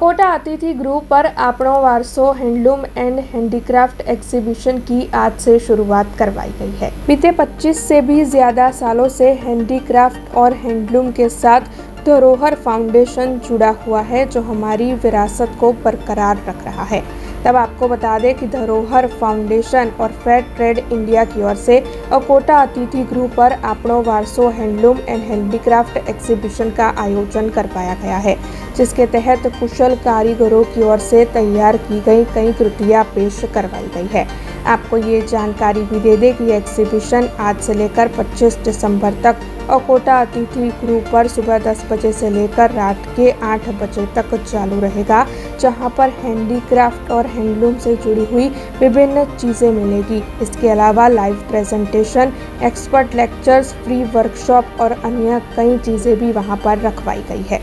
अकोटा अतिथि गृह पर आपणो वारसो हैंडलूम एंड हैंडीक्राफ्ट एग्जीबिशन की आज से शुरुआत करवाई गई है। बीते 25 से भी ज्यादा सालों से हैंडीक्राफ्ट और हैंडलूम के साथ धरोहर फाउंडेशन जुड़ा हुआ है, जो हमारी विरासत को बरकरार रख रहा है। तब आपको बता दें कि धरोहर फाउंडेशन और फेयर ट्रेड इंडिया की ओर से अकोटा अतिथि गृह पर आपणो वारसो हैंडलूम एंड हैंडीक्राफ्ट एग्जीबिशन का आयोजन करवाया गया है, जिसके तहत कुशल कारीगरों की ओर से तैयार की गई कई कृतियां पेश करवाई गई है। आपको ये जानकारी भी दे दें कि एग्जीबिशन आज से लेकर 25 दिसंबर तक अकोटा अतिथि गृह पर सुबह 10 बजे से लेकर रात के 8 बजे तक चालू रहेगा, जहां पर हैंडीक्राफ्ट और हैंडलूम से जुड़ी हुई विभिन्न चीज़ें मिलेगी। इसके अलावा live presentation, expert lectures, free workshop और अन्य कई चीज़ें भी वहां पर रखवाई गई है।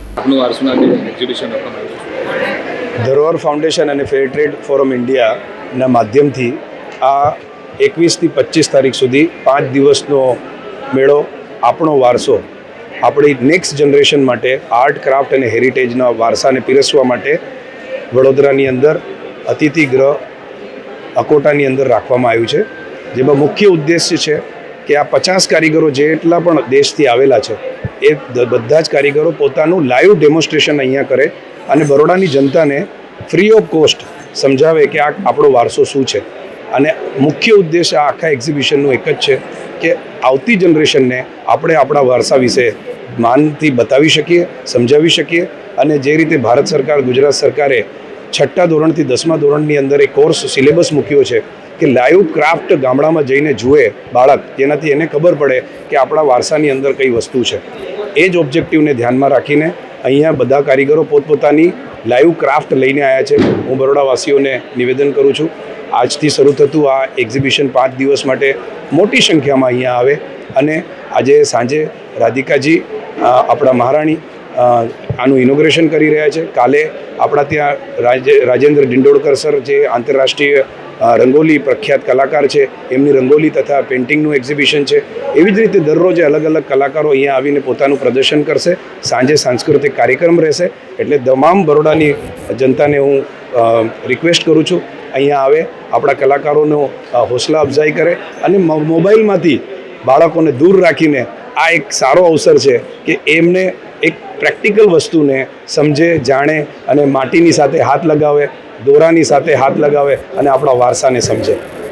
धरोहर फाउंडेशन અને ફેર ટ્રેડ ફોરમ ઇન્ડિયાના માધ્યમથી આ 21 થી 25 તારીખ સુધી 5 દિવસનો મેળો આપણો વારસો આપણી નેક્સ્ટ જનરેશન માટે આર્ટ ક્રાફ્ટ અને હેરિટેજના વારસાને પીરસવા માટે વડોદરાની અંદર અતિથિ ગૃહ અકોટાની અંદર રાખવામાં આવ્યું છે, જેમાં મુખ્ય ઉદ્દેશ્ય છે કે આ 50 કારીગરો જેટલા પણ દેશથી આવેલા છે એ બધા જ કારીગરો પોતાનું લાઈવ ડેમોન્સ્ટ્રેશન અહીંયા કરે અને બરોડાની જનતાને ફ્રી ઓફ કોસ્ટ સમજાવે કે આ આપણો વારસો શું છે। અને મુખ્ય ઉદ્દેશ આ આખા એક્ઝિબિશનનું એક જ છે કે આવતી જનરેશનને આપણે આપણા વારસા વિશે માનથી બતાવી શકીએ, સમજાવી શકીએ। અને જે રીતે ભારત સરકાર, ગુજરાત સરકારે 6ઠ્ઠા ધોરણથી 10મા ધોરણની અંદર એક કોર્સ સિલેબસ મૂક્યો છે કે લાઈવ ક્રાફ્ટ ગામડામાં જઈને જુએ બાળક, જેનાથી એને ખબર પડે કે આપણા વારસાની અંદર કઈ વસ્તુ છે। એ જ ઓબ્જેક્ટિવને ધ્યાનમાં રાખીને અહીંયા બધા કારીગરો પોતપોતાની લાઈવ ક્રાફ્ટ લઈને આવ્યા છે। હું બરોડાવાસીઓને નિવેદન કરું છું, આજથી શરૂ થતું આ એક્ઝિબિશન 5 દિવસ માટે મોટી સંખ્યામાં અહીંયા આવે અને આજે સાંજે રાધિકાજી આપણા મહારાણી આનું ઇનોગ્રેશન કરી રહ્યા છે। કાલે આપણા ત્યાં રાજેન્દ્ર ડિંડોળકર સર, જે આંતરરાષ્ટ્રીય રંગોલી પ્રખ્યાત કલાકાર છે, એમની રંગોલી તથા પેઇન્ટિંગનું એક્ઝિબિશન છે। એવી જ રીતે દરરોજ અલગ અલગ કલાકારો અહીંયા આવીને પોતાનું પ્રદર્શન કરશે। સાંજે સાંસ્કૃતિક કાર્યક્રમ રહેશે। એટલે તમામ બરોડાની જનતાને હું રિક્વેસ્ટ કરું છું, અહીંયા આવે, આપણા કલાકારોનો હોસલા અફઝાઈ કરે અને મોબાઈલમાંથી બાળકોને દૂર રાખીને આ એક સારો અવસર છે કે એમને એક પ્રેક્ટિકલ વસ્તુને સમજે, જાણે અને માટીની સાથે હાથ લગાવે, દોરાની સાથે હાથ લગાવે અને આપણા વારસાને સમજે।